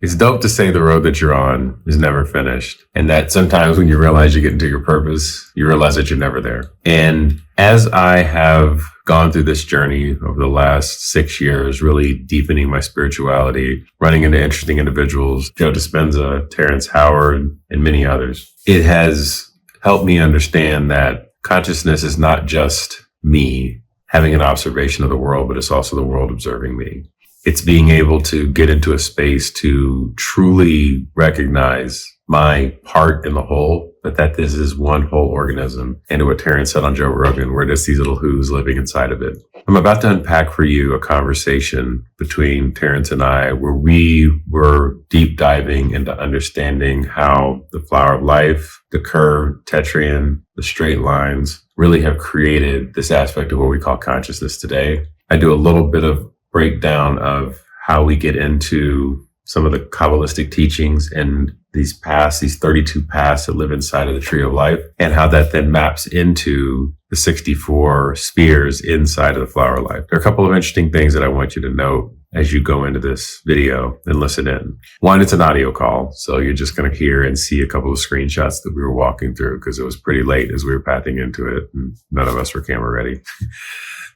It's dope to say the road that you're on is never finished. And that sometimes when you realize you get into your purpose, you realize that you're never there. And as I have gone through this journey over the last 6 years, really deepening my spirituality, running into interesting individuals, Joe Dispenza, Terrence Howard, and many others, it has helped me understand that consciousness is not just me having an observation of the world, but it's also the world observing me. It's being able to get into a space to truly recognize my part in the whole, but that this is one whole organism. And to what Terrence said on Joe Rogan, we're just these little who's living inside of it. I'm about to unpack for you a conversation between Terrence and I where we were deep diving into understanding how the flower of life, the curve, Tetreyen, the straight lines really have created this aspect of what we call consciousness today. I do a little bit of breakdown of how we get into some of the Kabbalistic teachings and these paths, these 32 paths that live inside of the tree of life, and how that then maps into the 64 spheres inside of the flower of life. There are a couple of interesting things that I want you to note as you go into this video and listen in. One, it's an audio call, so you're just going to hear and see a couple of screenshots that we were walking through because it was pretty late as we were pathing into it, and none of us were camera ready.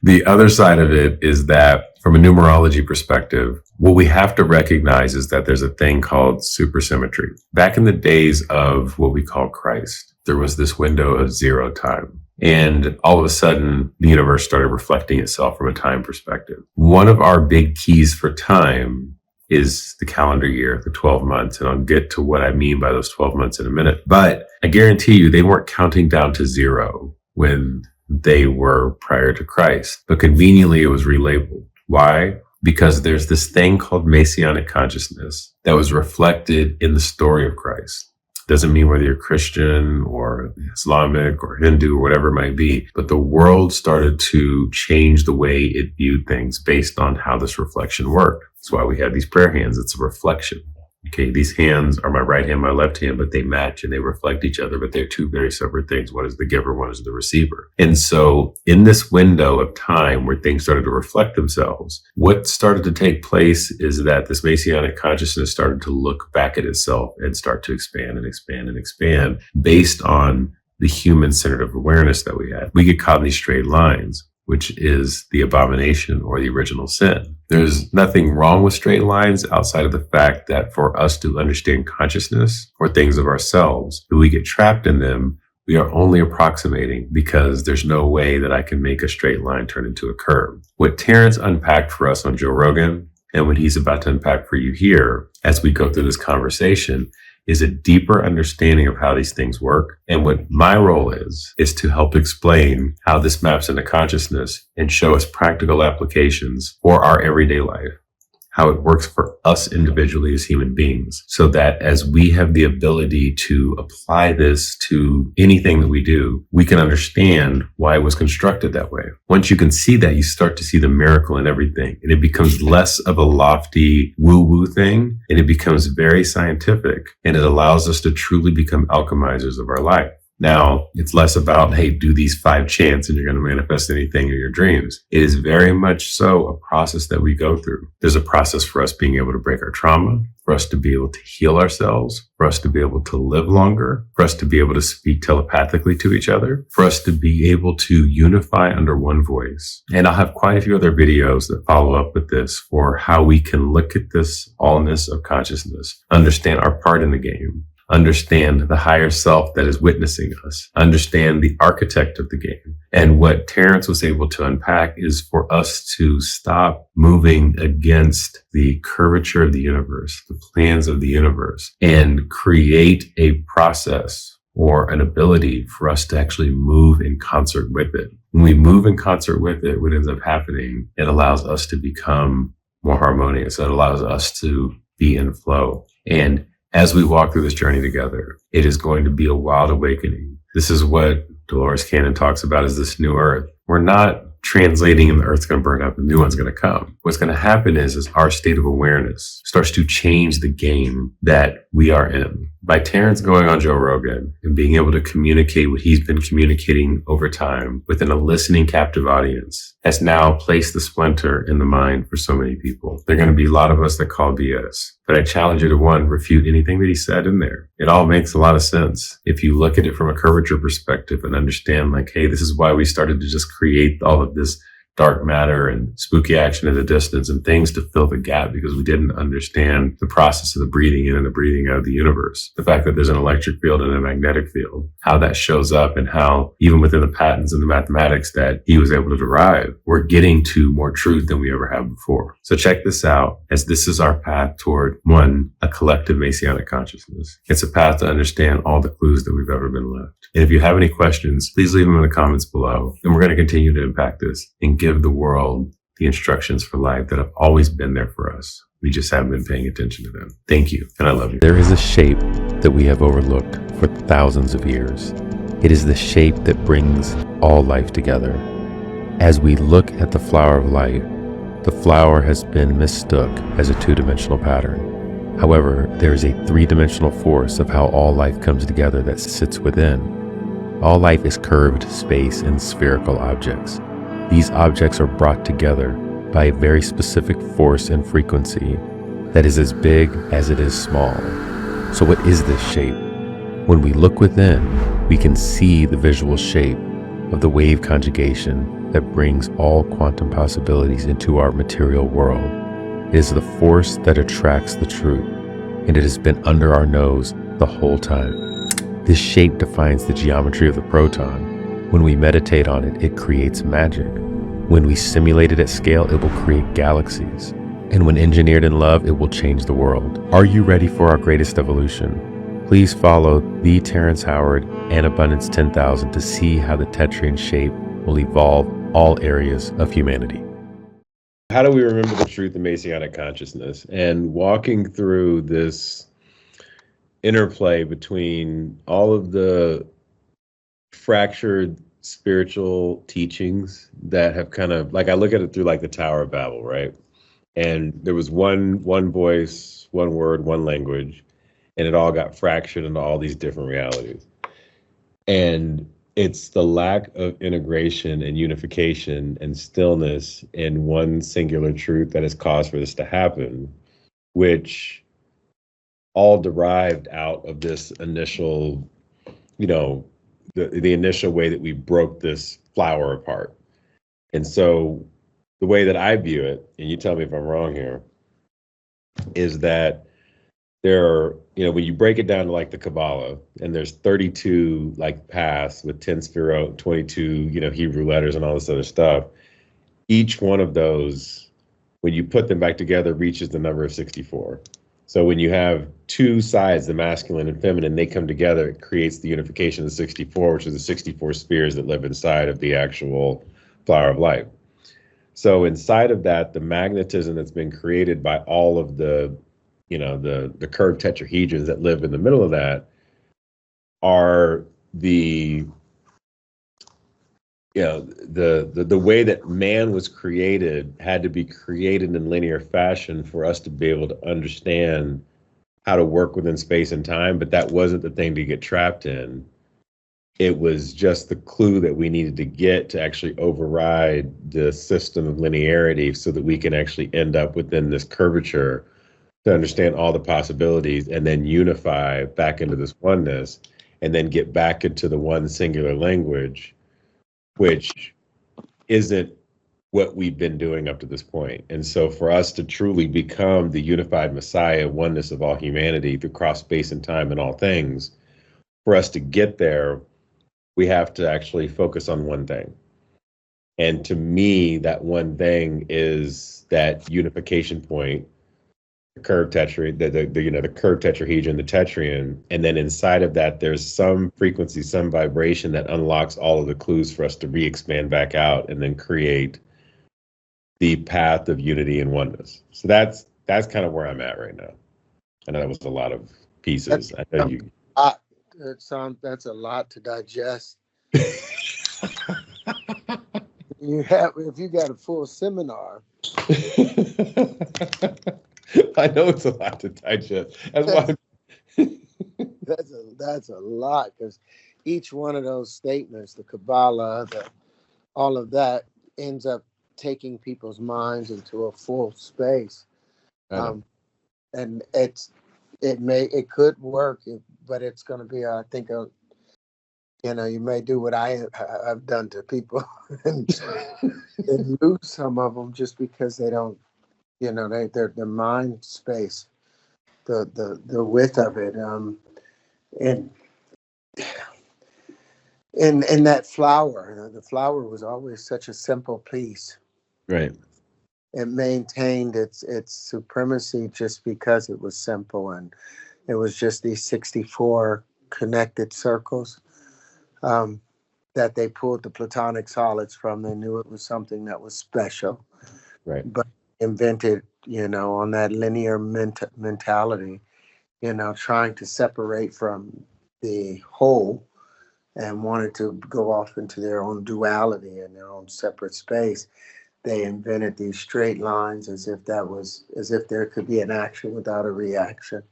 The other side of it is that from a numerology perspective, what we have to recognize is that there's a thing called supersymmetry. Back in the days of what we call Christ, there was this window of zero time. And all of a sudden, the universe started reflecting itself from a time perspective. One of our big keys for time is the calendar year, the 12 months. And I'll get to what I mean by those 12 months in a minute. But I guarantee you, they weren't counting down to zero when they were prior to Christ. But conveniently, it was relabeled. Why? Because there's this thing called Messianic consciousness that was reflected in the story of Christ. Doesn't mean whether you're Christian or Islamic or Hindu or whatever it might be, but the world started to change the way it viewed things based on how this reflection worked. That's why we have these prayer hands. It's a reflection. Okay, these hands are my right hand, my left hand, but they match and they reflect each other, but they're two very separate things. One is the giver, one is the receiver. And so in this window of time where things started to reflect themselves, what started to take place is that this Messianic consciousness started to look back at itself and start to expand and expand and expand based on the human-centered awareness that we had. We get caught in these straight lines, which is the abomination or the original sin. There's nothing wrong with straight lines outside of the fact that for us to understand consciousness or things of ourselves, if we get trapped in them, we are only approximating because there's no way that I can make a straight line turn into a curve. What Terrence unpacked for us on Joe Rogan and what he's about to unpack for you here as we go through this conversation is a deeper understanding of how these things work. And what my role is to help explain how this maps into consciousness and show us practical applications for our everyday life, how it works for us individually as human beings, so that as we have the ability to apply this to anything that we do, we can understand why it was constructed that way. Once you can see that, you start to see the miracle in everything, and it becomes less of a lofty woo-woo thing, and it becomes very scientific, and it allows us to truly become alchemizers of our life. Now, it's less about, hey, do these 5 chants and you're going to manifest anything in your dreams. It is very much so a process that we go through. There's a process for us being able to break our trauma, for us to be able to heal ourselves, for us to be able to live longer, for us to be able to speak telepathically to each other, for us to be able to unify under one voice. And I'll have quite a few other videos that follow up with this for how we can look at this allness of consciousness, understand our part in the game, understand the higher self that is witnessing us, understand the architect of the game. And what Terrence was able to unpack is for us to stop moving against the curvature of the universe, the plans of the universe, and create a process or an ability for us to actually move in concert with it. When we move in concert with it, what ends up happening, it allows us to become more harmonious. It allows us to be in flow. And as we walk through this journey together, it is going to be a wild awakening. This is what Dolores Cannon talks about as this new earth. We're not translating and the earth's going to burn up and the new one's going to come. What's going to happen is our state of awareness starts to change the game that we are in. By Terrence going on Joe Rogan and being able to communicate what he's been communicating over time within a listening captive audience has now placed the splinter in the mind for so many people. There are going to be a lot of us that call BS, but I challenge you to, one, refute anything that he said in there. It all makes a lot of sense if you look at it from a curvature perspective and understand, like, hey, this is why we started to just create all of this dark matter and spooky action at a distance and things to fill the gap, because we didn't understand the process of the breathing in and the breathing out of the universe. The fact that there's an electric field and a magnetic field, how that shows up, and how even within the patterns and the mathematics that he was able to derive, we're getting to more truth than we ever have before. So check this out, as this is our path toward, one, a collective Messianic consciousness. It's a path to understand all the clues that we've ever been left. And if you have any questions, please leave them in the comments below. And we're going to continue to impact this and give the world the instructions for life that have always been there for us. We just haven't been paying attention to them. Thank you, and I love you. There is a shape that we have overlooked for thousands of years. It is the shape that brings all life together. As we look at the flower of life, the flower has been mistook as a two-dimensional pattern. However, there is a three-dimensional force of how all life comes together that sits within. All life is curved space and spherical objects. These objects are brought together by a very specific force and frequency that is as big as it is small. So what is this shape? When we look within, we can see the visual shape of the wave conjugation that brings all quantum possibilities into our material world. It is the force that attracts the truth, and it has been under our nose the whole time. This shape defines the geometry of the proton. When we meditate on it, it creates magic. When we simulate it at scale, it will create galaxies. And when engineered in love, it will change the world. Are you ready for our greatest evolution? Please follow the Terrence Howard and Abundance 10,000 to see how the Tetreyen shape will evolve all areas of humanity. How do we remember the truth of Messianic consciousness? And walking through this interplay between all of the fractured spiritual teachings that have kind of, like, I look at it through like the Tower of Babel, right? And there was one voice, one word, one language, and it all got fractured into all these different realities. And it's the lack of integration and unification and stillness in one singular truth that has caused for this to happen, which all derived out of this initial, the initial way that we broke this flower apart. And so the way that I view it, and you tell me if I'm wrong here, is that there are, when you break it down to like the Kabbalah, and there's 32 like paths with 10 Sphirot, 22, Hebrew letters and all this other stuff. Each one of those, when you put them back together, reaches the number of 64. So when you have two sides, the masculine and feminine, they come together, it creates the unification of the 64, which is the 64 spheres that live inside of the actual flower of life. So inside of that, the magnetism that's been created by all of the curved tetrahedrons that live in the middle of that are the way that man was created had to be created in linear fashion for us to be able to understand how to work within space and time. But that wasn't the thing to get trapped in. It was just the clue that we needed to get to actually override the system of linearity so that we can actually end up within this curvature to understand all the possibilities and then unify back into this oneness and then get back into the one singular language, which isn't what we've been doing up to this point. And so for us to truly become the unified Messiah, oneness of all humanity through cross space and time and all things, for us to get there, we have to actually focus on one thing. And to me, that one thing is that unification point, the curved tetrahedron, the curved tetrahedron, the Tetreyen, and then inside of that, there's some frequency, some vibration that unlocks all of the clues for us to re-expand back out and then create the path of unity and oneness. So that's kind of where I'm at right now. I know that was a lot of pieces. I know you. That's a lot to digest. If you got a full seminar. I know it's a lot to digest. That's why That's a lot, because each one of those statements, the Kabbalah, all of that, ends up taking people's minds into a full space. And it could work, but it's going to be, I think, you may do what I've done to people and lose some of them just because they don't, their mind space, the width of it, and in that flower, the flower was always such a simple piece. Right. It maintained its supremacy just because it was simple, and it was just these 64 connected circles that they pulled the platonic solids from. They knew it was something that was special, Right. but invented, on that linear mentality, trying to separate from the whole, and wanted to go off into their own duality and their own separate space. They invented these straight lines as if there could be an action without a reaction.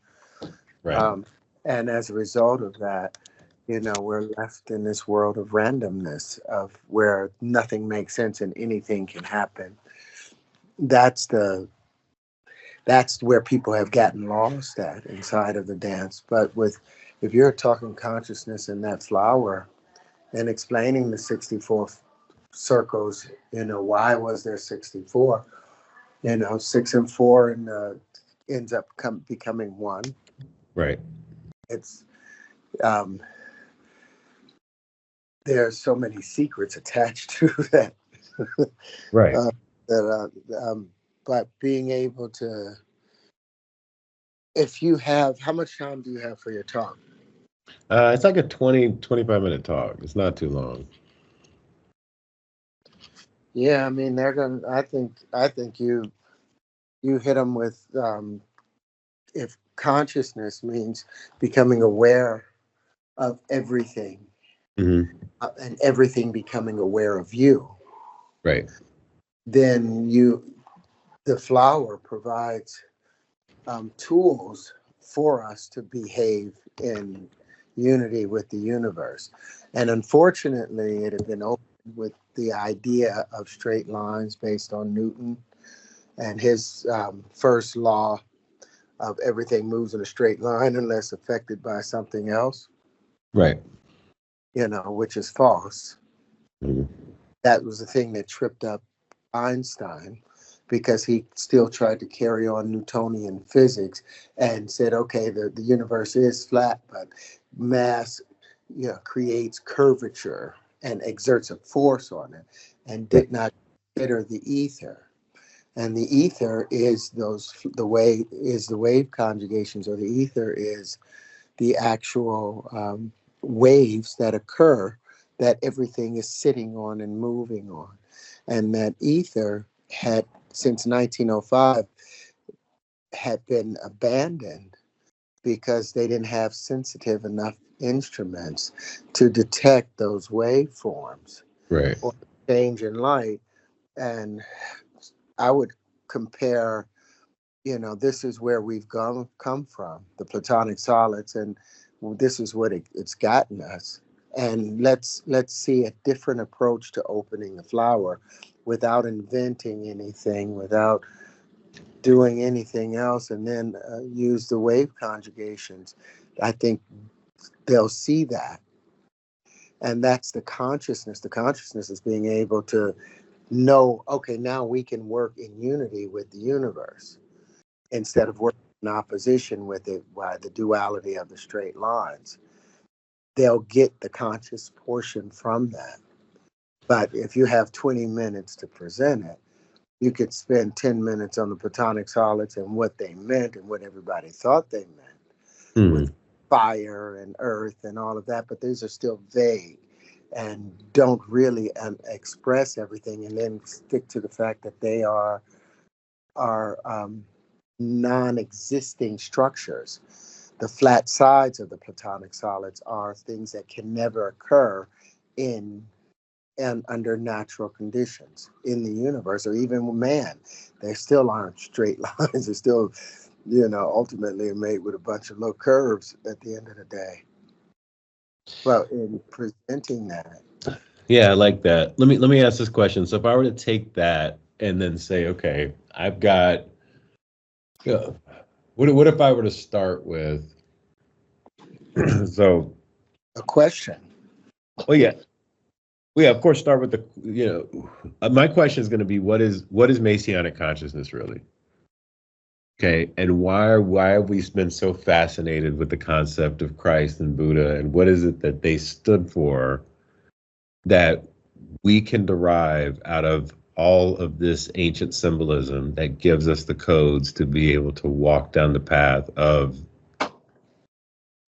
Right. And as a result of that, we're left in this world of randomness, of where nothing makes sense and anything can happen. That's where people have gotten lost at inside of the dance. But if you're talking consciousness in that flower and explaining the 64 circles, why was there 64? 6 and 4 and ends up becoming 1. Right. It's there's so many secrets attached to that. Right. But being able to, if you have, how much time do you have for your talk? It's like a 25 minute talk. It's not too long. Yeah, I mean, I think you hit them with, if consciousness means becoming aware of everything, Mm-hmm. And everything becoming aware of you, Right. then the flower provides tools for us to behave in unity with the universe. And unfortunately, it had been opened with the idea of straight lines based on Newton and his first law of everything moves in a straight line unless affected by something else. Right. Which is false. Mm-hmm. That was the thing that tripped up Einstein, because he still tried to carry on Newtonian physics and said, okay, the universe is flat, but mass creates curvature and exerts a force on it, and did not consider the ether. And the ether is the wave conjugations, or the ether is the actual waves that occur that everything is sitting on and moving on. And that ether had, since 1905, had been abandoned because they didn't have sensitive enough instruments to detect those waveforms, Right. or change in light. And I would compare, this is where we've come from, the platonic solids, and this is what it's gotten us. And let's see a different approach to opening the flower, without inventing anything, without doing anything else, and then use the wave conjugations. I think they'll see that. And that's the consciousness. The consciousness is being able to know, okay, now we can work in unity with the universe instead of working in opposition with it by the duality of the straight lines. They'll get the conscious portion from that. But if you have 20 minutes to present it, you could spend 10 minutes on the platonic solids and what they meant and what everybody thought they meant, with fire and earth and all of that. But these are still vague and don't really express everything, and then stick to the fact that they are non-existing structures. The flat sides of the platonic solids are things that can never occur under natural conditions in the universe, or even with man. They still aren't straight lines. They're still, ultimately made with a bunch of little curves at the end of the day. Well, in presenting that, Yeah, I like that. Let me ask this question. So if I were to take that and then say, okay, I've got, yeah, what if I were to start with, so, a question. well, yeah, of course, start with my question is going to be, what is Messianic consciousness really? Okay, and why have we been so fascinated with the concept of Christ and Buddha, and what is it that they stood for that we can derive out of all of this ancient symbolism that gives us the codes to be able to walk down the path of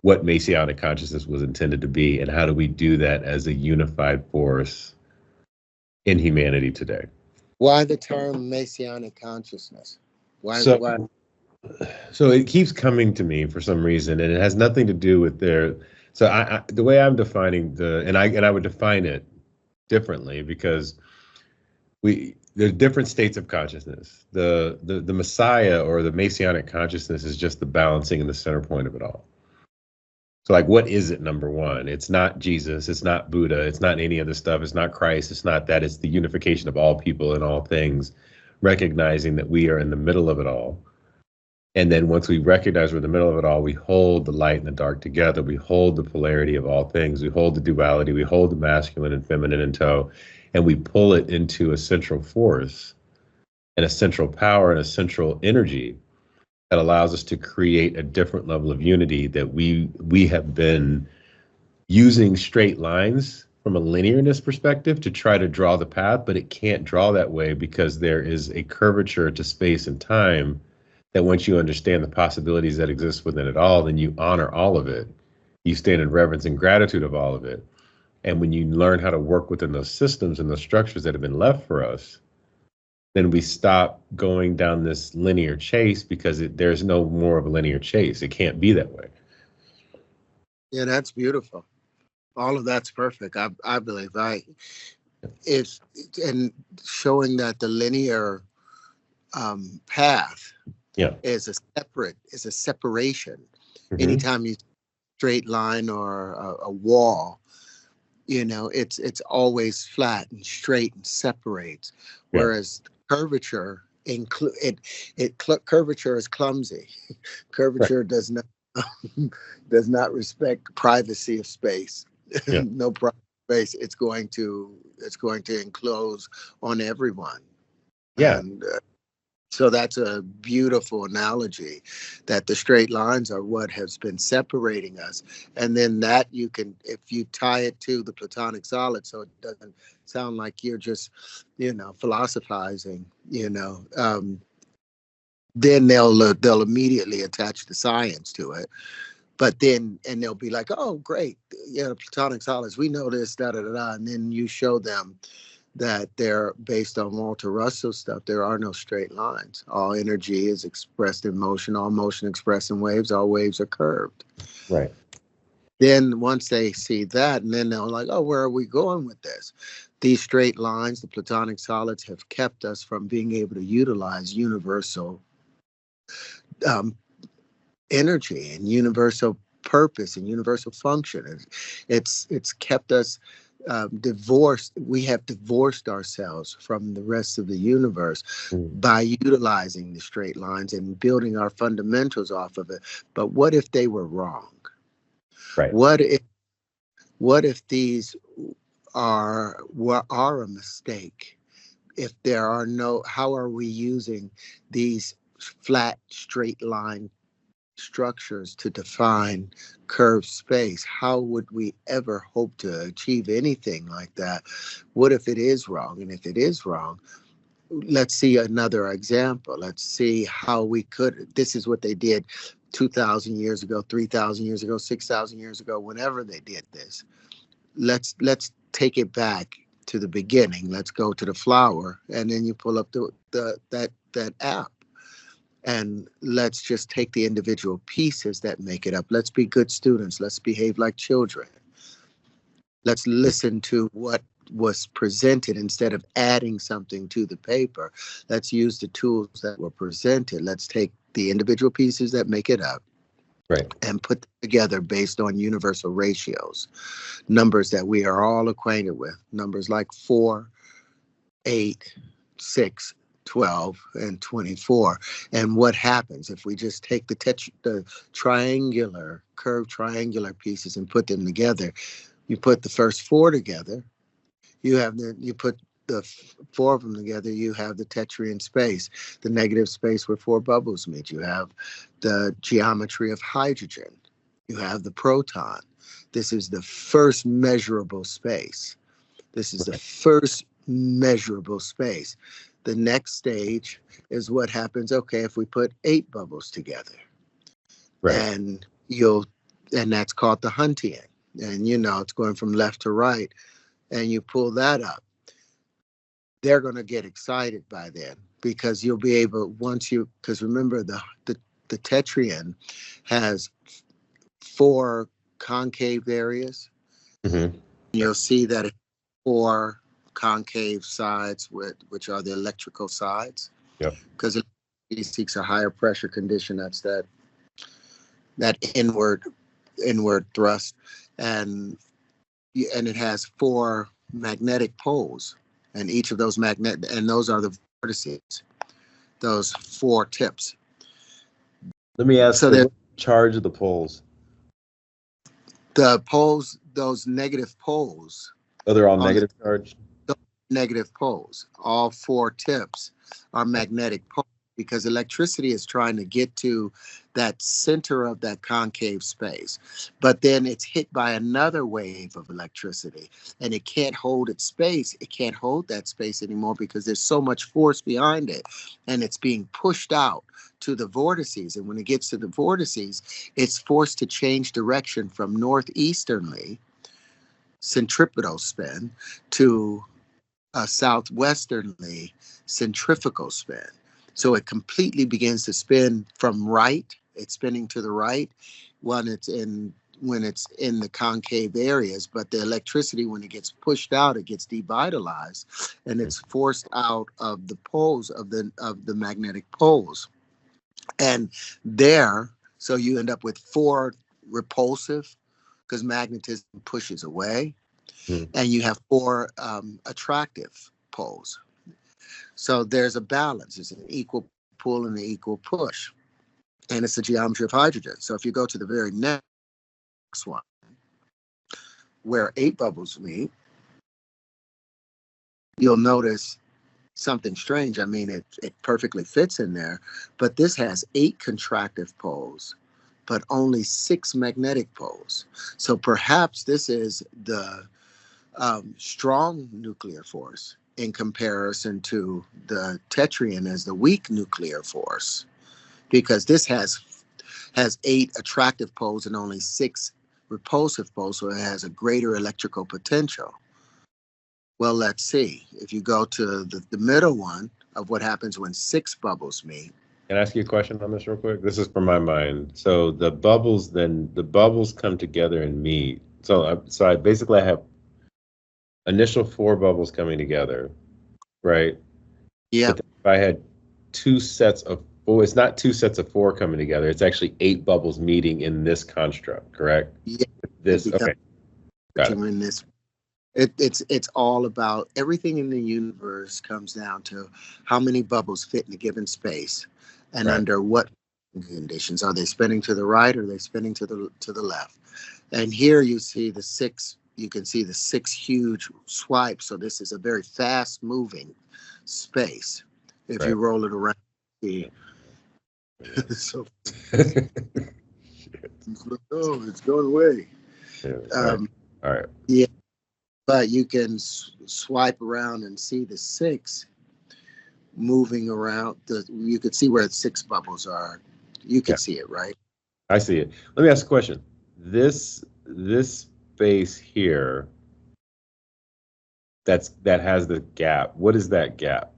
what Messianic consciousness was intended to be, and how do we do that as a unified force in humanity today? Why the term Messianic consciousness? Why? So, Why? so it keeps coming to me for some reason, and it has nothing to do with their. So the way I'm defining and I would define it differently, because there's different states of consciousness. The Messiah or the Messianic consciousness is just the balancing and the center point of it all. So, like, what is it? Number one, it's not Jesus, it's not Buddha, it's not any of this stuff, it's not Christ, it's not that. It's the unification of all people and all things, recognizing that we are in the middle of it all. And then once we recognize we're in the middle of it all, we hold the light and the dark together. We hold the polarity of all things. We hold the duality. We hold the masculine and feminine in tow, and we pull it into a central force and a central power and a central energy that allows us to create a different level of unity. That we have been using straight lines from a linearness perspective to try to draw the path, but it can't draw that way because there is a curvature to space and time, that once you understand the possibilities that exist within it all, then you honor all of it. You stand in reverence and gratitude of all of it. And when you learn how to work within those systems and those structures that have been left for us, then we stop going down this linear chase, because there's no more of a linear chase. It can't be that way. Yeah, that's beautiful. All of that's perfect. I believe. It's and showing that the linear path is a separation. Mm-hmm. Anytime you straight line or a wall, it's always flat and straight and separates. Yeah. Whereas curvature curvature is clumsy. Curvature does not respect privacy of space. Yeah. No private space. It's going to enclose on everyone. Yeah. And so that's a beautiful analogy, that the straight lines are what has been separating us. And then that you can, if you tie it to the Platonic solid, so it doesn't sound like you're just, philosophizing, then they'll immediately attach the science to it. But then, and they'll be like, oh, great. The Platonic solids, we know this, da, da, da, da. And then you show them that they're based on Walter Russell stuff. There are no straight lines. All energy is expressed in motion. All motion expressed in waves. All waves are curved. Right. Then once they see that, and then they're like, oh, where are we going with this? These straight lines, the Platonic solids, have kept us from being able to utilize universal energy and universal purpose and universal function. It's kept us divorced. We have divorced ourselves from the rest of the universe by utilizing the straight lines and building our fundamentals off of it. But what if they were wrong? Right. What if these are a mistake? If there are no, how are we using these flat straight line structures to define curved space? How would we ever hope to achieve anything like that? What if it is wrong? And if it is wrong, let's see another example. Let's see how we could. This is what they did 2,000 years ago, 3,000 years ago, 6,000 years ago, whenever they did this. Let's take it back to the beginning. Let's go to the flower, and then you pull up that app. And let's just take the individual pieces that make it up. Let's be good students. Let's behave like children. Let's listen to what was presented instead of adding something to the paper. Let's use the tools that were presented. Let's take the individual pieces that make it up. Right. and put them together based on universal ratios, numbers that we are all acquainted with, numbers like 4, 8, 6, 12, and 24. And what happens if we just take the triangular, curved triangular pieces and put them together? You put the first 4 together, you put the 4 of them together, you have the Tetreyen space, the negative space where 4 bubbles meet. You have the geometry of hydrogen. You have the proton. This is the first measurable space. This is the first measurable space. The next stage is what happens, okay, if we put 8 bubbles together. Right. And that's called the Huntian. And it's going from left to right. And you pull that up. They're going to get excited by then, because you'll be able, because remember the Tetreyen has 4 concave areas. Mm-hmm. You'll see that it 4 concave sides, which are the electrical sides. Yep. Because it seeks a higher pressure condition. That's that inward thrust, and it has 4 magnetic poles, and each of those and those are the vortices, those 4 tips. Let me ask, so the charge of the poles. The poles, those negative poles. Oh, they're all negative charge? Negative poles. All 4 tips are magnetic poles, because electricity is trying to get to that center of that concave space. But then it's hit by another wave of electricity, and it can't hold its space. It can't hold that space anymore because there's so much force behind it, and it's being pushed out to the vortices. And when it gets to the vortices, it's forced to change direction from northeasternly, centripetal spin, to southwesternly, centrifugal spin. So it completely begins to spin from right. It's spinning to the right when it's in the concave areas, but the electricity, when it gets pushed out, it gets devitalized, and it's forced out of the poles of the magnetic poles. And so you end up with 4 repulsive, because magnetism pushes away, and you have 4 attractive poles. So there's a balance. It's an equal pull and an equal push. And it's the geometry of hydrogen. So if you go to the very next one, where 8 bubbles meet, you'll notice something strange. I mean, it perfectly fits in there, but this has 8 contractive poles, but only 6 magnetic poles. So perhaps this is the strong nuclear force in comparison to the Tetreyen as the weak nuclear force, because this has 8 attractive poles and only 6 repulsive poles, so it has a greater electrical potential. Well, let's see. If you go to the middle one of what happens when 6 bubbles meet. Can I ask you a question on this real quick? This is from my mind. So the bubbles come together and meet. So I basically have initial 4 bubbles coming together, right? Yeah. But if I had 2 sets of 4, it's not 2 sets of 4 coming together. It's actually 8 bubbles meeting in this construct, correct? Yeah. Okay. Got it. It's all about, everything in the universe comes down to how many bubbles fit in a given space, and under what conditions. Are they spinning to the right, or are they spinning to the left? And here you see the 6. You can see the 6 huge swipes. So this is a very fast moving space. If you roll it around, so it's going away. Yeah, all right. Yeah, but you can swipe around and see the 6 moving around. You could see where the 6 bubbles are. You can see it, right? I see it. Let me ask a question. This space here that has the gap, what is that gap?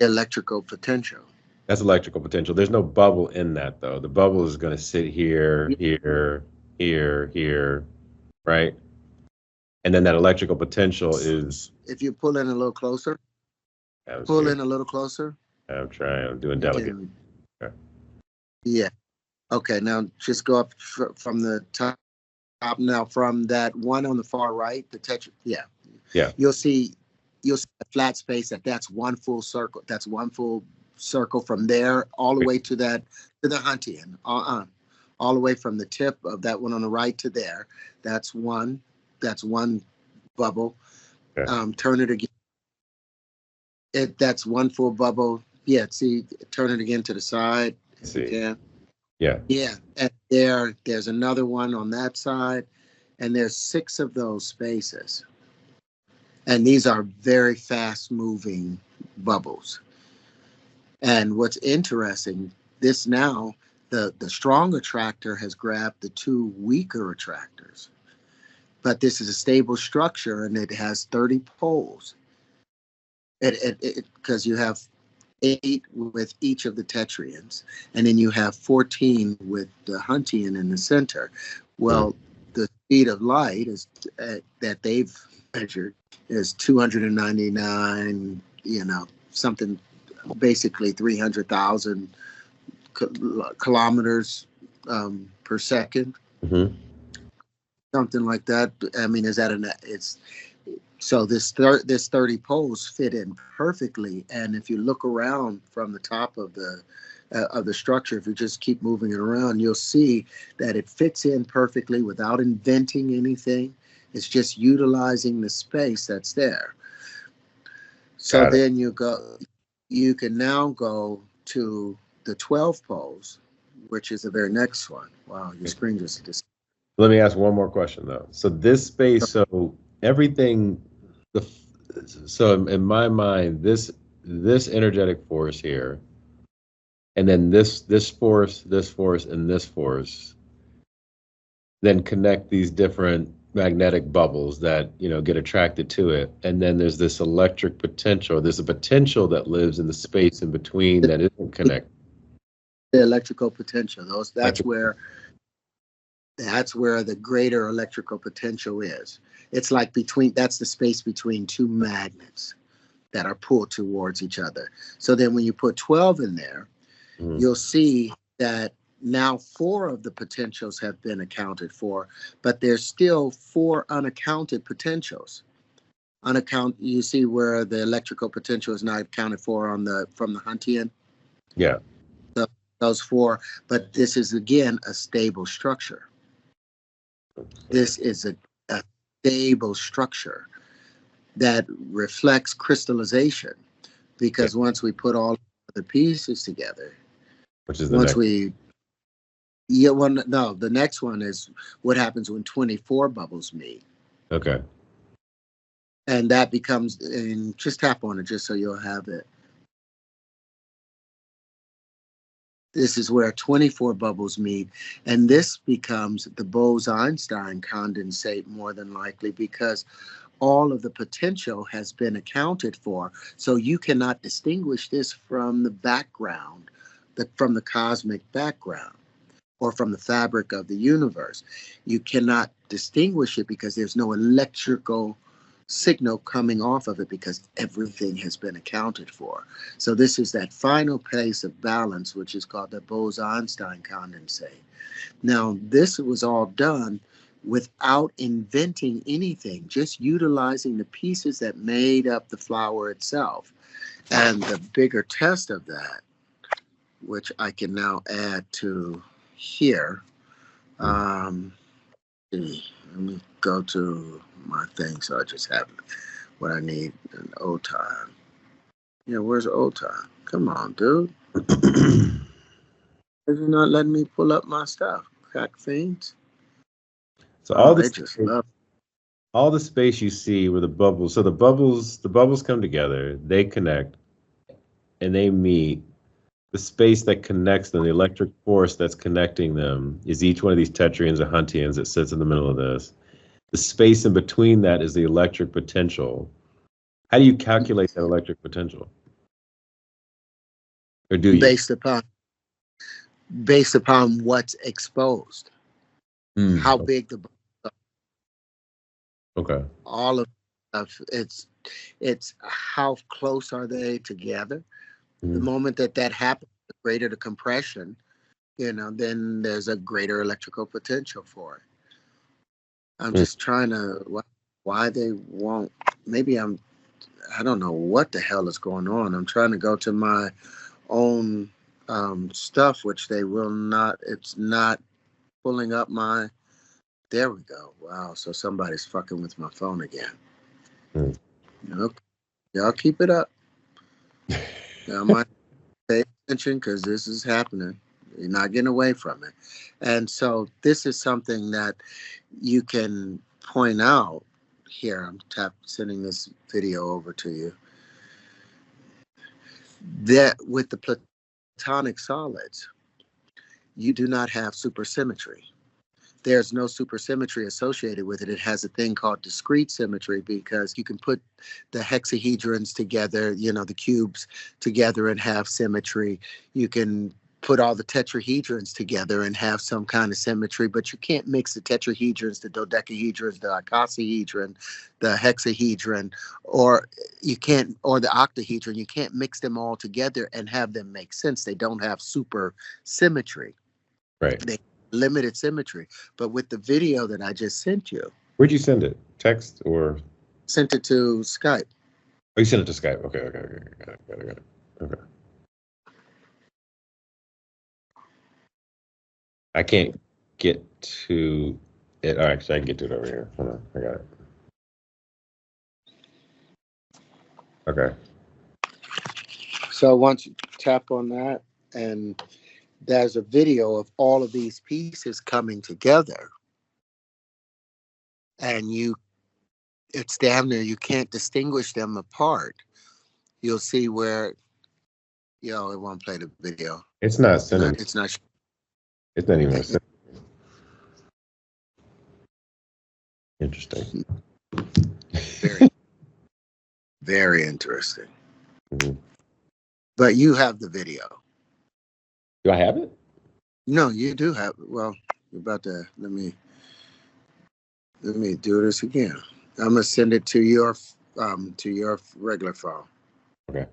Electrical potential. That's electrical potential. There's no bubble in that, though. The bubble is going to sit here, here, right? And then that electrical potential is... If you pull in a little closer. I'm trying. I'm doing delicate. Okay. Yeah. Okay, now just go up from the top now from that one on the far right, the tetra. Yeah, Yeah. you'll see a flat space that's one full circle. That's one full circle from there all the way to that to the Huntian. All the way from the tip of that one on the right to there. That's one. That's one bubble. Okay. Turn it again. That's one full bubble. Yeah. See, turn it again to the side if you See. can. Yeah. Yeah, and there's another one on that side, and there's 6 of those spaces. And these are very fast moving bubbles. And what's interesting, this now, the strong attractor has grabbed the 2 weaker attractors. But this is a stable structure and it has 30 poles. Because you have 8 with each of the Tetreyens, and then you have 14 with the Huntian in the center. Well, the speed of light is that they've measured is 299, something, basically 300,000 kilometers per second, something like that. I mean, is that it's so this 30 poles fit in perfectly, and if you look around from the top of the structure, if you just keep moving it around, you'll see that it fits in perfectly without inventing anything. It's just utilizing the space that's there. So then you can now go to the 12 poles, which is the very next one. Wow, your screen just. Let me ask one more question though. So this space, so everything, so in my mind, this energetic force here, and then this force, and this force, then connect these different magnetic bubbles that get attracted to it, and then there's this electric potential. There's a potential that lives in the space in between that isn't connected. The electrical potential. That's where the greater electrical potential is. It's like that's the space between 2 magnets that are pulled towards each other. So then when you put 12 in there, you'll see that now 4 of the potentials have been accounted for, but there's still 4 unaccounted potentials. You see where the electrical potential is not accounted for from the Huntian? Yeah. Those 4, but this is again a stable structure. This is a stable structure that reflects crystallization, because once we put all the pieces together, which is the next one is what happens when 24 bubbles meet. Okay. And that becomes, and just tap on it just so you'll have it. This is where 24 bubbles meet, and this becomes the Bose-Einstein condensate more than likely, because all of the potential has been accounted for. So you cannot distinguish this from the background, from the cosmic background, or from the fabric of the universe. You cannot distinguish it because there's no electrical signal coming off of it, because everything has been accounted for. So this is that final place of balance, which is called the Bose-Einstein condensate. Now, this was all done without inventing anything, just utilizing the pieces that made up the flower itself. And the bigger test of that, which I can now add to here, let me go to my thing so I just have what I need in old time. Yeah, where's old time? Come on, dude. You're not letting me pull up my stuff. Crack fiends. So all the space you see where the bubbles, so the bubbles come together, they connect, and they meet. The space that connects them, the electric force that's connecting them, is each one of these Tetreyens or Huntians that sits in the middle of this. The space in between that is the electric potential. How do you calculate that electric potential? Or do you? Based upon what's exposed. How big the bubbles are. Okay. All of it's how close are they together? The moment that happens, the greater the compression, then there's a greater electrical potential for it. I'm Mm. just trying to, why they won't, maybe I don't know what the hell is going on. I'm trying to go to my own stuff, which they will not, it's not pulling up there we go. Wow. So somebody's fucking with my phone again. Mm. Okay. Y'all keep it up. Y'all might pay attention because this is happening. You're not getting away from it. And so this is something that you can point out here. I'm sending this video over to you. That with the platonic solids, you do not have supersymmetry. There's no supersymmetry associated with it. It has a thing called discrete symmetry because you can put the hexahedrons together, the cubes together and have symmetry. You can put all the tetrahedrons together and have some kind of symmetry, but you can't mix the tetrahedrons, the dodecahedrons, the icosahedron, the hexahedron, or the octahedron. You can't mix them all together and have them make sense. They don't have super symmetry. Right. They limited symmetry. But with the video that I just sent you, Where'd you send it? Text or? Sent it to Skype. Oh, you sent it to Skype. Okay. Got it. Okay. I can't get to it. Oh, actually, I can get to it over here. Hold on. I got it. Okay. So once you tap on that, and there's a video of all of these pieces coming together, and it's damn near you can't distinguish them apart. You'll see where, it won't play the video. It's not sending. It's not. It's not even sending. Interesting. Very, very interesting. Mm-hmm. But you have the video. Do I have it? No, you do have. Well, you're about to let me do this again. I'm gonna send it to your regular phone. Okay.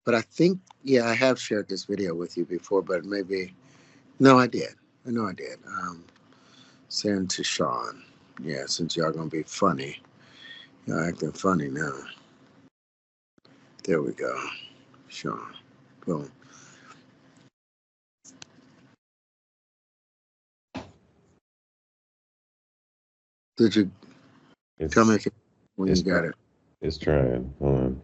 But I think, I have shared this video with you before, but maybe no, I did. I know I did. Send to Sean. Yeah, since y'all gonna be funny, y'all acting funny now. There we go, Sean. Boom. Did you tell me when you got it? It's trying. Hold on.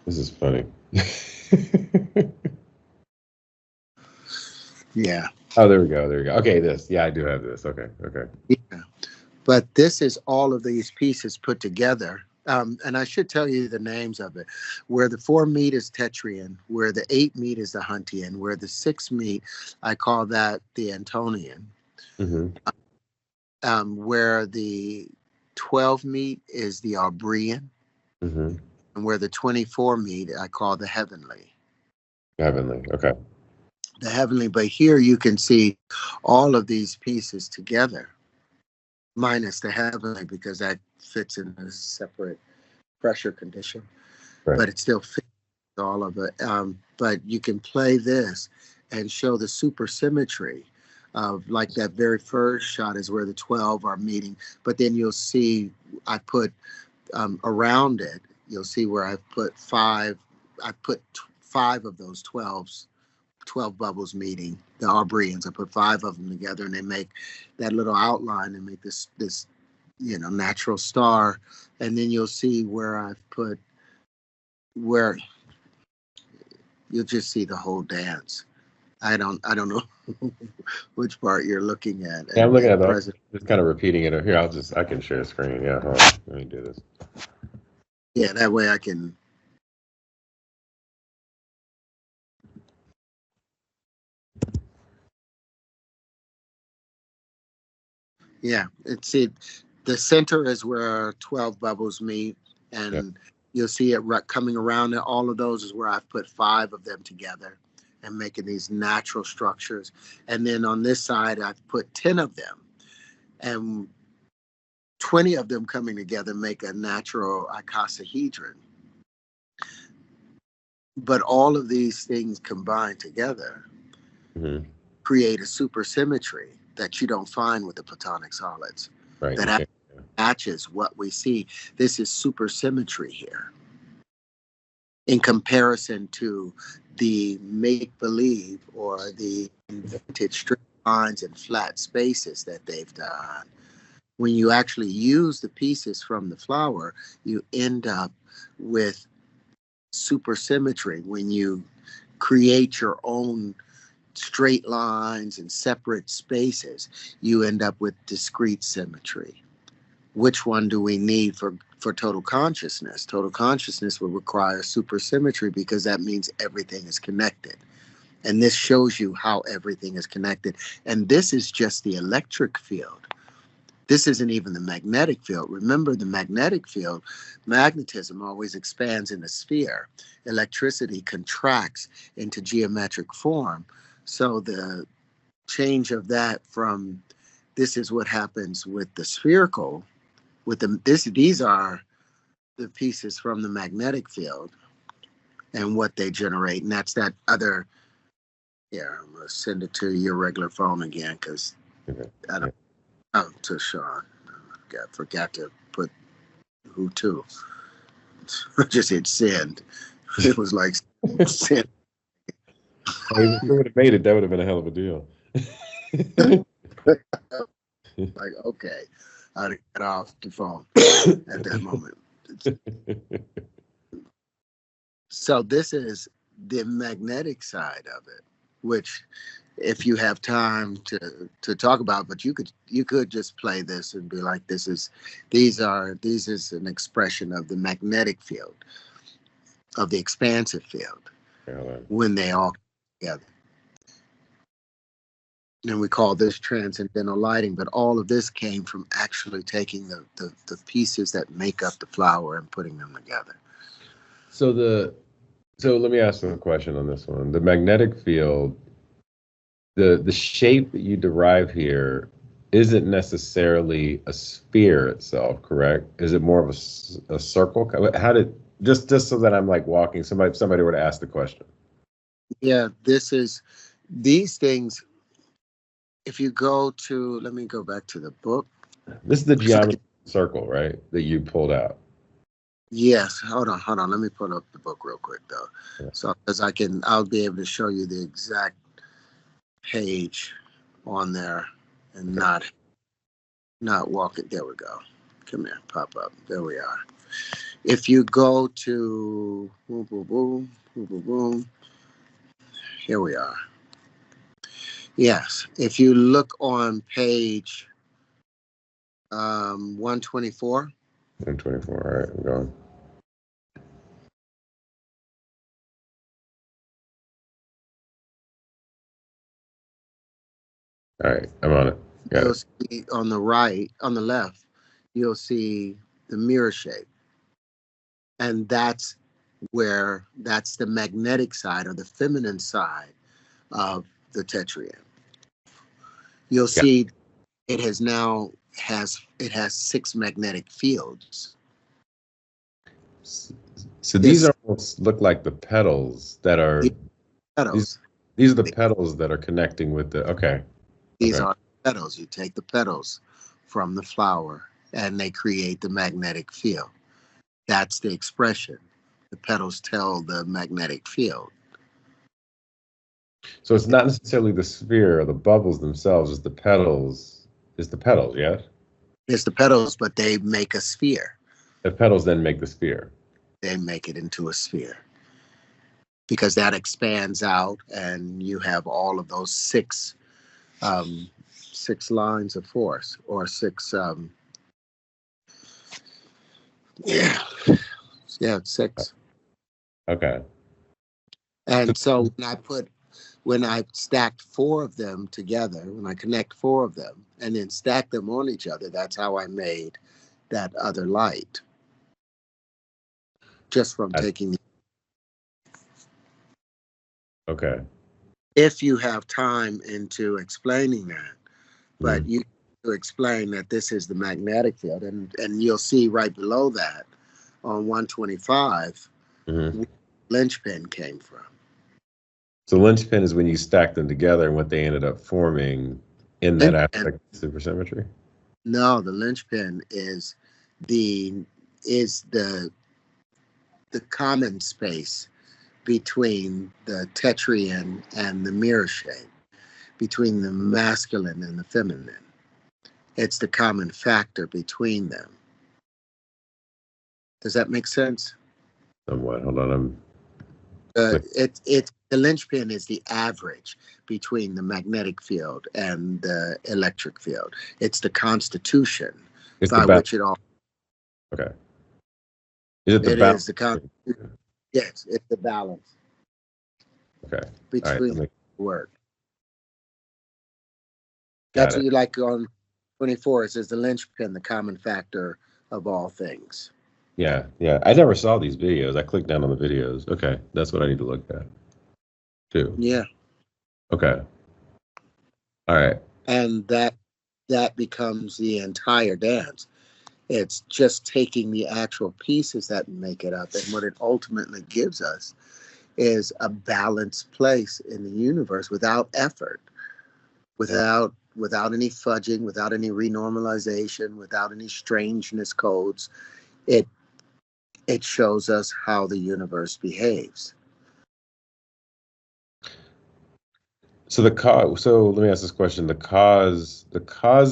This is funny. Yeah. Oh, there we go. Okay, this. Yeah, I do have this. Okay. Yeah. But this is all of these pieces put together. And I should tell you the names of it. Where the 4 meet is Tetreyen, where the 8 meet is the Huntian, where the 6 meet, I call that the Antonian. Mm-hmm. Where the 12 meet is the Aubrian. Mm-hmm. And where the 24 meet, I call the Heavenly. Okay. The Heavenly, but here you can see all of these pieces together, minus the Heavenly, because that fits in a separate pressure condition. Right. But it still fits all of it. But you can play this and show the supersymmetry of, like, that very first shot is where the 12 are meeting, but then you'll see I put around it, you'll see where I've put 5 of those 12 bubbles meeting, the Aubrians. I put 5 of them together, and they make that little outline and make this natural star. And then you'll see where I've put, where you'll just see the whole dance. I don't know which part you're looking at. Yeah, I'm looking at that. Just kind of repeating it. Here, I can share a screen. Yeah, hold on. Let me do this. Yeah, that way I can. Yeah, the center is where 12 bubbles meet, and you'll see it coming around. And all of those is where I've put 5 of them together and making these natural structures. And then on this side, I've put 10 of them, and 20 of them coming together make a natural icosahedron. But all of these things combined together create a supersymmetry that you don't find with the Platonic solids. Right. That matches what we see. This is supersymmetry here in comparison to the make-believe or the invented straight lines and flat spaces that they've done. When you actually use the pieces from the flower, you end up with supersymmetry. When you create your own straight lines and separate spaces, you end up with discrete symmetry. Which one do we need for total consciousness? Total consciousness will require supersymmetry because that means everything is connected. And this shows you how everything is connected. And this is just the electric field. This isn't even the magnetic field. Remember, the magnetic field, magnetism always expands in a sphere. Electricity contracts into geometric form. So the change of that from this is what happens with the spherical, with these are the pieces from the magnetic field and what they generate. And that's that other, I'm going to send it to your regular phone again because I don't. Oh, to Sean. I forgot to put who to. I just hit send. It was like send. If we would have made it, that would have been a hell of a deal. Like, okay. I'd get off the phone at that moment. So this is the magnetic side of it, which if you have time to talk about, but you could just play this and be like, this is an expression of the magnetic field, of the expansive field, when they all come together. And we call this transcendental lighting, but all of this came from actually taking the pieces that make up the flower and putting them together. So let me ask you a question on this one. The magnetic field, the shape that you derive here isn't necessarily a sphere itself, correct? Is it more of a circle? How did just so that I'm like walking, somebody were to ask the question. Yeah, these things. If you go to, let me go back to the book. This is the geometry circle, right? That you pulled out. Yes. Hold on. Let me pull up the book real quick though. Yeah. So because I'll be able to show you the exact page on there and not walk it. There we go. Come here, pop up. There we are. If you go to boom, boom, boom, boom, boom, boom. Here we are. Yes. If you look on page 124. 124. All right, I'm going. All right, I'm on it. You'll see on the left, you'll see the mirror shape. And that's the magnetic side or the feminine side of the Tetreyen. You'll see it has 6 magnetic fields. So these almost look like the petals that are petals. These are the petals that are connecting with the These are petals. You take the petals from the flower and they create the magnetic field. That's the expression. The petals tell the magnetic field. So it's not necessarily the sphere or the bubbles themselves, it's the petals. It's the petals, yes? It's the petals, but they make a sphere. The petals then make the sphere. They make it into a sphere. Because that expands out and you have all of those 6 lines of force or 6 6. Okay. And so when I stacked 4 of them together, when I connect 4 of them and then stack them on each other, that's how I made that other light. Just from taking. Okay. If you have time into explaining that, but you to explain that this is the magnetic field, and you'll see right below that on 125 Mm-hmm. where the linchpin came from. So linchpin is when you stack them together and what they ended up forming in that aspect of supersymmetry? No, the linchpin is the common space between the Tetreyen and the mirror shape, between the masculine and the feminine. It's the common factor between them. Does that make sense? Somewhat. Hold on. The linchpin is the average between the magnetic field and the electric field. It's the constitution by which it all. Okay. Is it the balance? Yes, it's the balance. Okay. Between the work. Got That's what you like on 24. It says the linchpin, the common factor of all things. Yeah. I never saw these videos. I clicked down on the videos. Okay. That's what I need to look at too. Yeah. Okay. All right. And that becomes the entire dance. It's just taking the actual pieces that make it up. And what it ultimately gives us is a balanced place in the universe without effort, without any fudging, without any renormalization, without any strangeness codes. It shows us how the universe behaves. So let me ask this question. The cause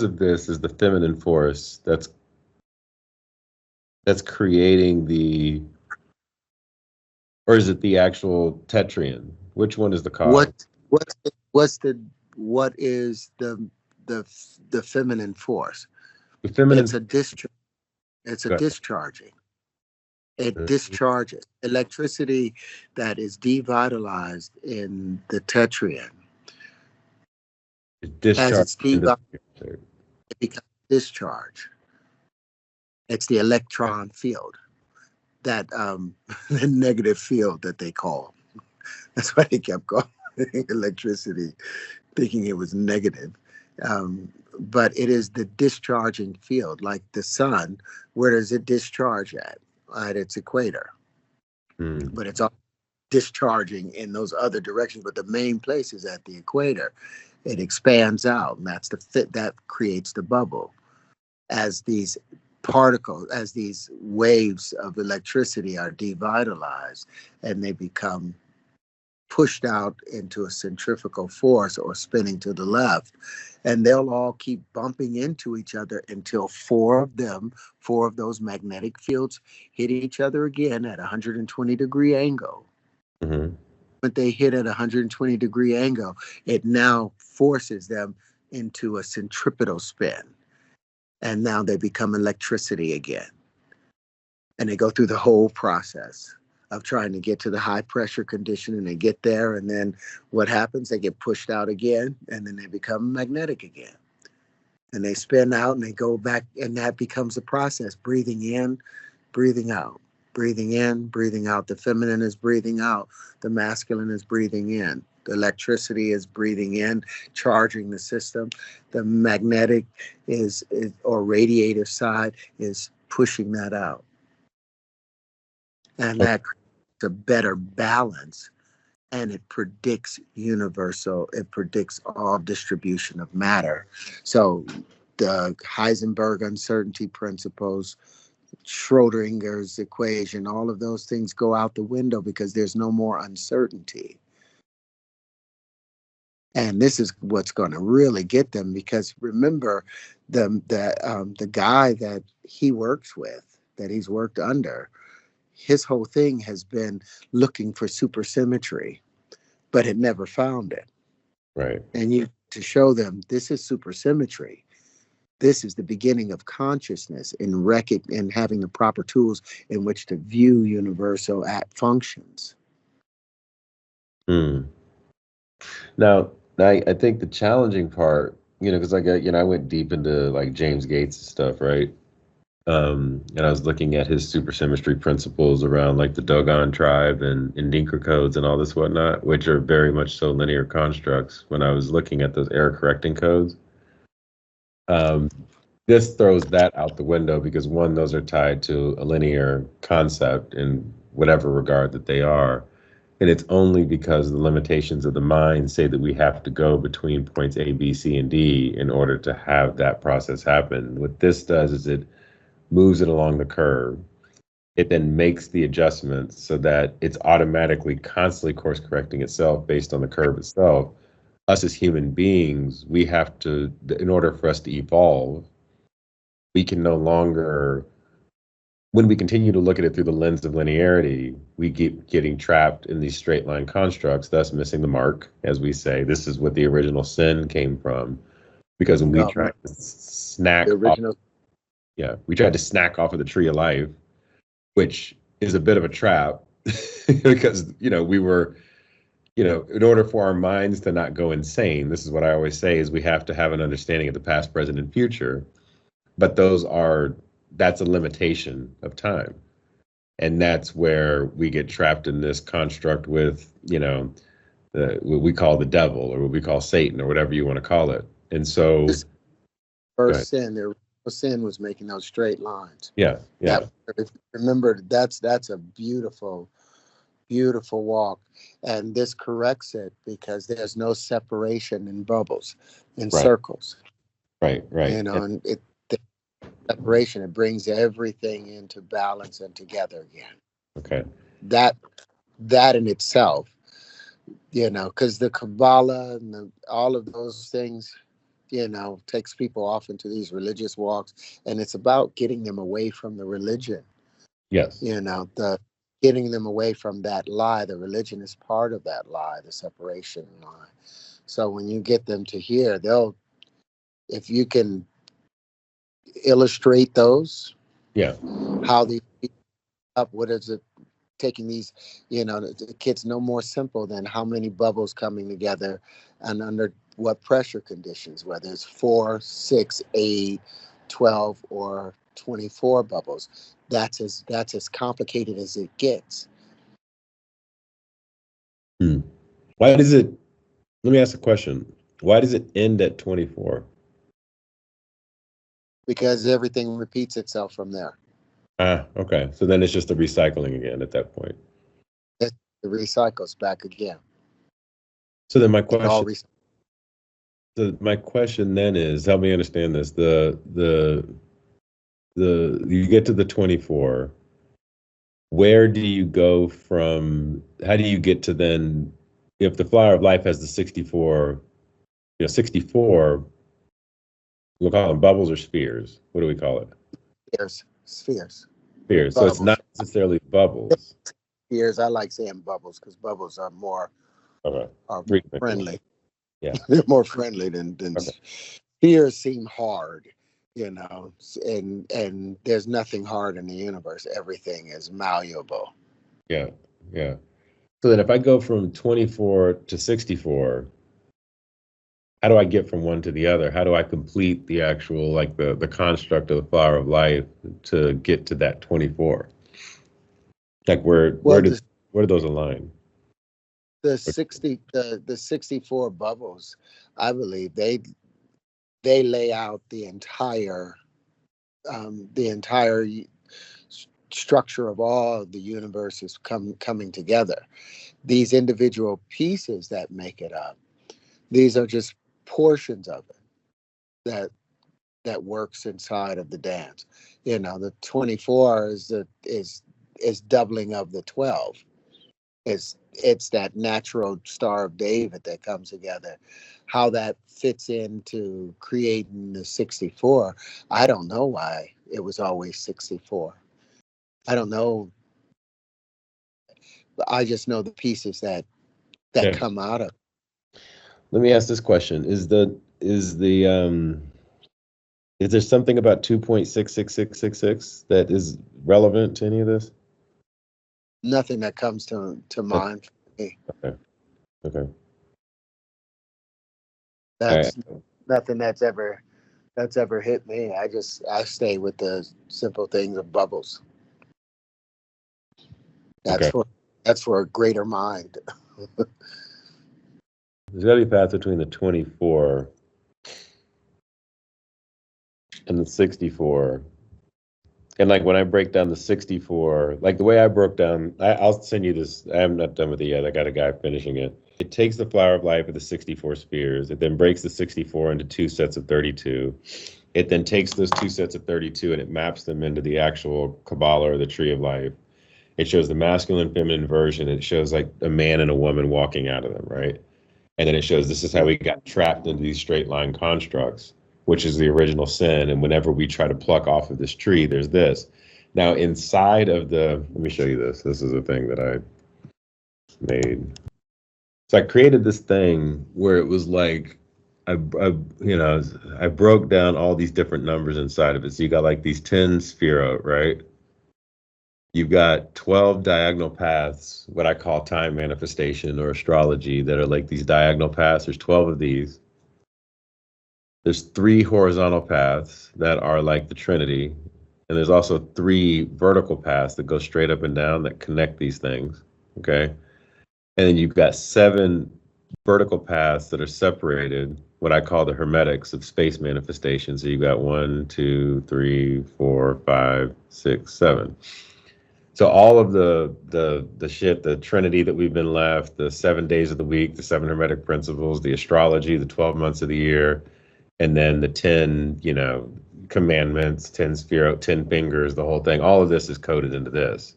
of this is the feminine force that's creating or is it the actual Tetreyen? Which one is the cause? What is the feminine force? The feminine. It's a discharge. It's a discharging. It discharges electricity that is devitalized in the Tetreyen. As it's devitalized, it becomes discharge. It's the electron field, that the negative field that they call. That's why they kept calling electricity, thinking it was negative. But it is the discharging field, like the sun. Where does it discharge at? At its equator. But it's all discharging in those other directions. But the main place is at the equator. It expands out, and that's the fit that creates the bubble. As these particles, as these waves of electricity are devitalized, and they become pushed out into a centrifugal force or spinning to the left, and they'll all keep bumping into each other until four of those magnetic fields hit each other again at 120-degree angle. Mm-hmm. But they hit at 120-degree angle, it now forces them into a centripetal spin. And now they become electricity again. And they go through the whole process of trying to get to the high pressure condition, and they get there, and then what happens? They get pushed out again, and then they become magnetic again. And they spin out, and they go back, and that becomes a process. Breathing in, breathing out. Breathing in, breathing out. The feminine is breathing out. The masculine is breathing in. The electricity is breathing in, charging the system. The magnetic or radiative side is pushing that out. And that creates a better balance, and it predicts all distribution of matter. So the Heisenberg uncertainty principles, Schrodinger's equation, all of those things go out the window because there's no more uncertainty. And this is what's going to really get them, because remember, the guy that he works with, that he's worked under, his whole thing has been looking for supersymmetry, but had never found it. Right. And you to show them this is supersymmetry. This is the beginning of consciousness in having the proper tools in which to view universal functions. Now, I think the challenging part, because I went deep into like James Gates and stuff, right? And I was looking at his supersymmetry principles around like the Dogon tribe and Dinka codes and all this whatnot, which are very much so linear constructs. When I was looking at those error correcting codes, This throws that out the window because one, those are tied to a linear concept in whatever regard that they are. And it's only because the limitations of the mind say that we have to go between points A, B, C, and D in order to have that process happen. What this does is it moves it along the curve. It then makes the adjustments so that it's automatically constantly course correcting itself based on the curve itself. Us as human beings, we have to, in order for us to evolve, we can no longer, when we continue to look at it through the lens of linearity, we keep getting trapped in these straight line constructs, thus missing the mark, as we say. This is what the original sin came from. Because when we tried to snack the original, we tried to snack off of the tree of life, which is a bit of a trap because, we were, in order for our minds to not go insane, this is what I always say, is we have to have an understanding of the past, present, and future. But that's a limitation of time. And that's where we get trapped in this construct with, what we call the devil or what we call Satan or whatever you want to call it. And so first sin, the original sin was making those straight lines. Yeah. Remember, that's a beautiful, beautiful walk. And this corrects it because there's no separation in bubbles, in circles. Right. And separation, it brings everything into balance and together again. Okay. That in itself, because the Kabbalah and all of those things, takes people off into these religious walks, and it's about getting them away from the religion. Yes. The getting them away from that lie. The religion is part of that lie, the separation lie. So when you get them to here, if you can illustrate those, how these up, what is it taking these, the kids no more simple than how many bubbles coming together and under what pressure conditions, whether it's 4, 6, 8, 12 or 24 bubbles. That's as complicated as it gets. Why does it, let me ask a question, why does it end at 24? Because everything repeats itself from there. Okay. So then it's just a recycling again at that point. It recycles back again. So then my question then is, help me understand this. You get to the 24. Where do you go from? How do you get to then? If the flower of life has the 64, 64. We'll call them bubbles or spheres. What do we call it? Spheres. Spheres. So it's not necessarily bubbles. Spheres. I like saying bubbles because bubbles are more friendly. Yeah, they're more friendly than spheres seem hard, and there's nothing hard in the universe. Everything is malleable. Yeah. So then if I go from 24 to 64, how do I get from one to the other? How do I complete the actual, the construct of the flower of life to get to that 24? Where do those align? The 64 bubbles, I believe they lay out the entire structure of all the universe is coming together. These individual pieces that make it up, these are just portions of it that works inside of the dance. The 24 is doubling of the 12. It's that natural Star of David that comes together. How that fits into creating the 64, I don't know why it was always 64. I don't know. I just know the pieces that come out of it. Let me ask this question: Is there something about 2.66666 that is relevant to any of this? Nothing that comes to mind for me. Okay. That's nothing that's ever hit me. I stay with the simple things of bubbles. That's for a greater mind. There's got to be a path between the 24 and the 64. And like when I break down the 64, like the way I broke down, I'll send you this. I'm not done with it yet. I got a guy finishing it. It takes the flower of life of the 64 spheres. It then breaks the 64 into 2 sets of 32. It then takes those 2 sets of 32 and it maps them into the actual Kabbalah or the tree of life. It shows the masculine, feminine version. It shows like a man and a woman walking out of them, right? And then it shows this is how we got trapped into these straight line constructs, which is the original sin. And whenever we try to pluck off of this tree, there's this. Now, inside of let me show you this. This is a thing that I made. So I created this thing where it was like, I broke down all these different numbers inside of it. So you got like these 10 sephirot, right? You've got 12 diagonal paths, what I call time manifestation or astrology, that are like these diagonal paths. There's 12 of these. There's 3 horizontal paths that are like the Trinity. And there's also 3 vertical paths that go straight up and down that connect these things. Okay. And then you've got 7 vertical paths that are separated, what I call the Hermetics of space manifestation. So you've got 1, 2, 3, 4, 5, 6, 7. So all of the shit, the Trinity that we've been left, the 7 days of the week, the 7 Hermetic principles, the astrology, the 12 months of the year, and then the 10, commandments, 10 sephirot, 10 fingers, the whole thing. All of this is coded into this.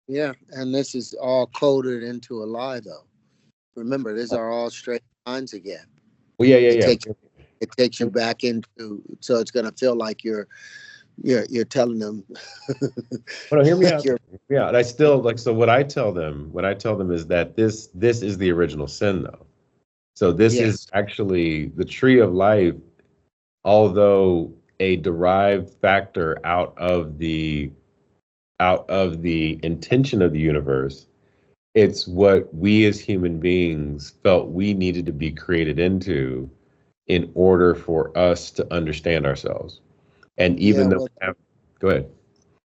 Yeah, and this is all coded into a lie, though. Remember, these are all straight lines again. Well, yeah. It takes you back into, so it's going to feel like you're telling them. Well, hear me out. Yeah, and I still so what I tell them is that this is the original sin, though. So this is actually the tree of life, although a derived factor out of the intention of the universe. It's what we as human beings felt we needed to be created into in order for us to understand ourselves. And even though go ahead.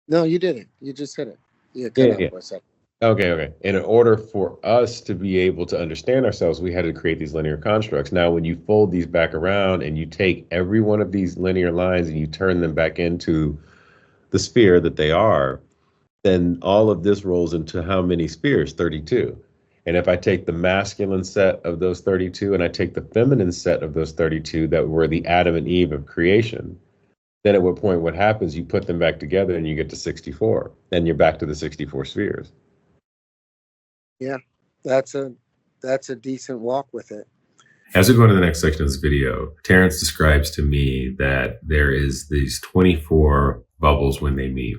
No, you didn't. You just said it. You cut out for a second. Okay. And in order for us to be able to understand ourselves, we had to create these linear constructs. Now, when you fold these back around and you take every one of these linear lines and you turn them back into the sphere that they are, then all of this rolls into how many spheres? 32. And if I take the masculine set of those 32 and I take the feminine set of those 32 that were the Adam and Eve of creation, then at what point what happens, you put them back together and you get to 64. And you're back to the 64 spheres. Yeah, that's a decent walk with it. As we go into the next section of this video, Terrence describes to me that there is these 24 bubbles when they meet,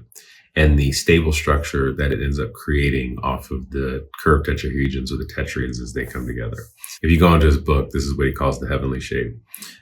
and the stable structure that it ends up creating off of the curved tetrahedrons or the Tetreyens as they come together. If you go into his book, this is what he calls the heavenly shape.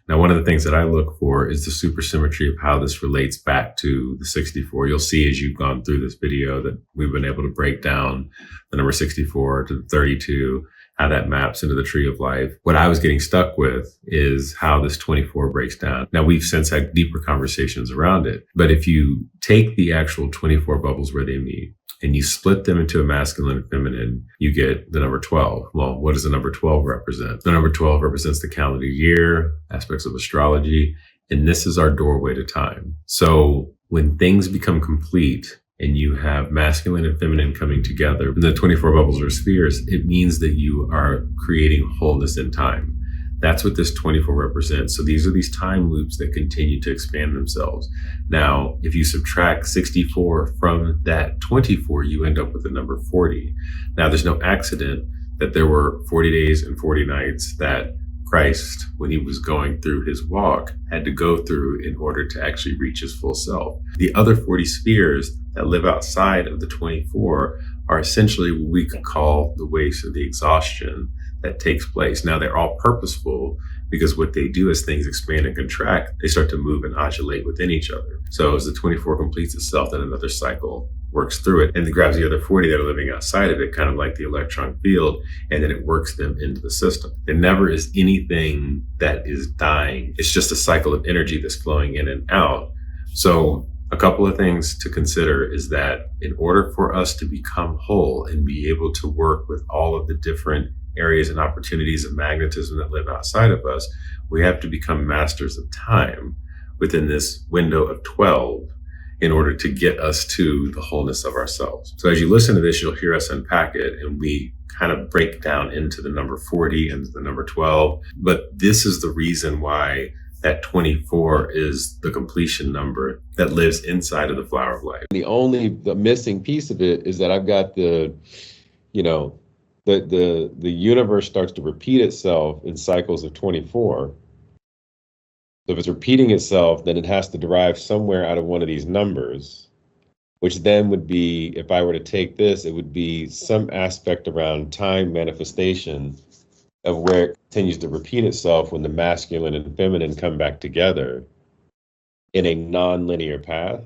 Now, one of the things that I look for is the supersymmetry of how this relates back to the 64. You'll see as you've gone through this video that we've been able to break down the number 64 to the 32, how that maps into the tree of life. What I was getting stuck with is how this 24 breaks down. Now, we've since had deeper conversations around it, but if you take the actual 24 bubbles where they meet and you split them into a masculine and feminine, you get the number 12. Well, what does the number 12 represent? The number 12 represents the calendar year, aspects of astrology, and this is our doorway to time. So when things become complete, and you have masculine and feminine coming together, and the 24 bubbles or spheres, it means that you are creating wholeness in time. That's what this 24 represents. So these are these time loops that continue to expand themselves. Now, if you subtract 64 from that 24, you end up with the number 40. Now, there's no accident that there were 40 days and 40 nights that Christ, when he was going through his walk, had to go through in order to actually reach his full self. The other 40 spheres that live outside of the 24 are essentially what we could call the waste or the exhaustion that takes place. Now, they're all purposeful because what they do as things expand and contract, they start to move and undulate within each other. So as the 24 completes itself, then another cycle works through it and it grabs the other 40 that are living outside of it, kind of like the electron field, and then it works them into the system. There never is anything that is dying. It's just a cycle of energy that's flowing in and out. So a couple of things to consider is that in order for us to become whole and be able to work with all of the different areas and opportunities of magnetism that live outside of us, we have to become masters of time, within this window of 12 in order to get us to the wholeness of ourselves. So as you listen to this, you'll hear us unpack it, and we kind of break down into the number 40 and the number 12. But this is the reason why that 24 is the completion number that lives inside of the flower of life. The missing piece of it is that I've got the universe starts to repeat itself in cycles of 24. So if it's repeating itself, then it has to derive somewhere out of one of these numbers, which then would be, if I were to take this, it would be some aspect around time manifestation of where it continues to repeat itself when the masculine and feminine come back together in a non-linear path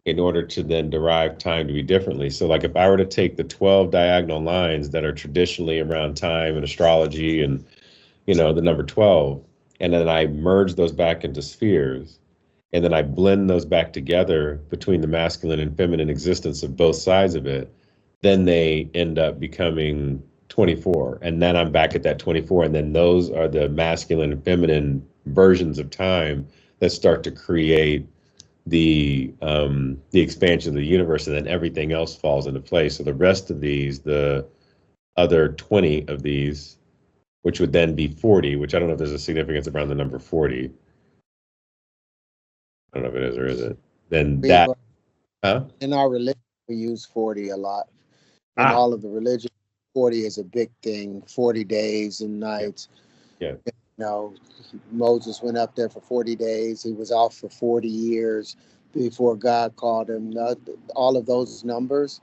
in order to then derive time to be differently. So like if I were to take the 12 diagonal lines that are traditionally around time and astrology and, the number 12, and then I merge those back into spheres, and then I blend those back together between the masculine and feminine existence of both sides of it, then they end up becoming 24. And then I'm back at that 24. And then those are the masculine and feminine versions of time that start to create the expansion of the universe. And then everything else falls into place. So the rest of these, the other 20 of these, which would then be 40, which I don't know if there's a significance around the number 40. I don't know if it is or isn't. Then that, in our religion, we use 40 a lot. In all of the religions, 40 is a big thing. 40 days and nights. Yeah. Moses went up there for 40 days. He was off for 40 years before God called him. All of those numbers.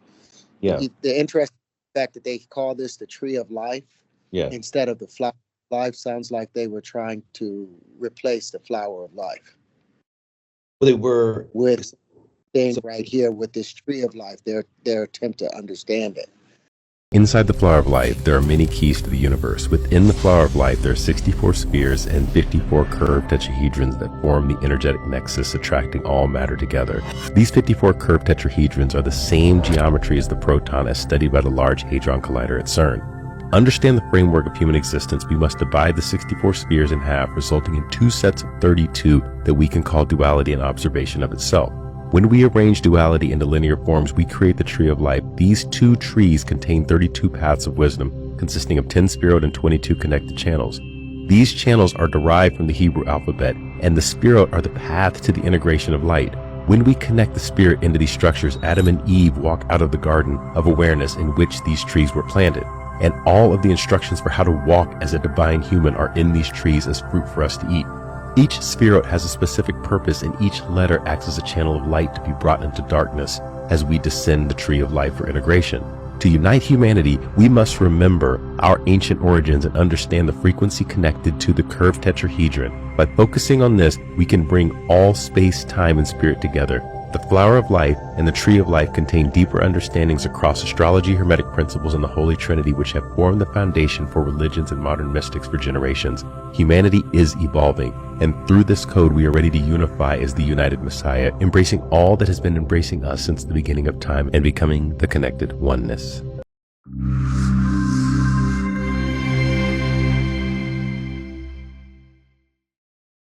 Yeah. The interesting fact that they call this the tree of life. Yeah. Instead of the flower of life, sounds like they were trying to replace the flower of life. Well, they were with thing right here with this tree of life. Their attempt to understand it. Inside the flower of life, there are many keys to the universe. Within the flower of life, there are 64 spheres and 54 curved tetrahedrons that form the energetic nexus, attracting all matter together. These 54 curved tetrahedrons are the same geometry as the proton as studied by the Large Hadron Collider at CERN. Understand the framework of human existence, we must divide the 64 spheres in half, resulting in 2 sets of 32 that we can call duality and observation of itself. When we arrange duality into linear forms, we create the tree of life. These 2 trees contain 32 paths of wisdom, consisting of 10 spherot and 22 connected channels. These channels are derived from the Hebrew alphabet, and the spherot are the path to the integration of light. When we connect the spirit into these structures, Adam and Eve walk out of the garden of awareness in which these trees were planted. And all of the instructions for how to walk as a divine human are in these trees as fruit for us to eat. Each spherot has a specific purpose, and each letter acts as a channel of light to be brought into darkness as we descend the tree of life for integration. To unite humanity, we must remember our ancient origins and understand the frequency connected to the curved tetrahedron. By focusing on this, we can bring all space, time, and spirit together. The flower of life and the tree of life contain deeper understandings across astrology, Hermetic principles, and the Holy Trinity, which have formed the foundation for religions and modern mystics for generations. Humanity is evolving, and through this code we are ready to unify as the united Messiah, embracing all that has been embracing us since the beginning of time and becoming the connected oneness.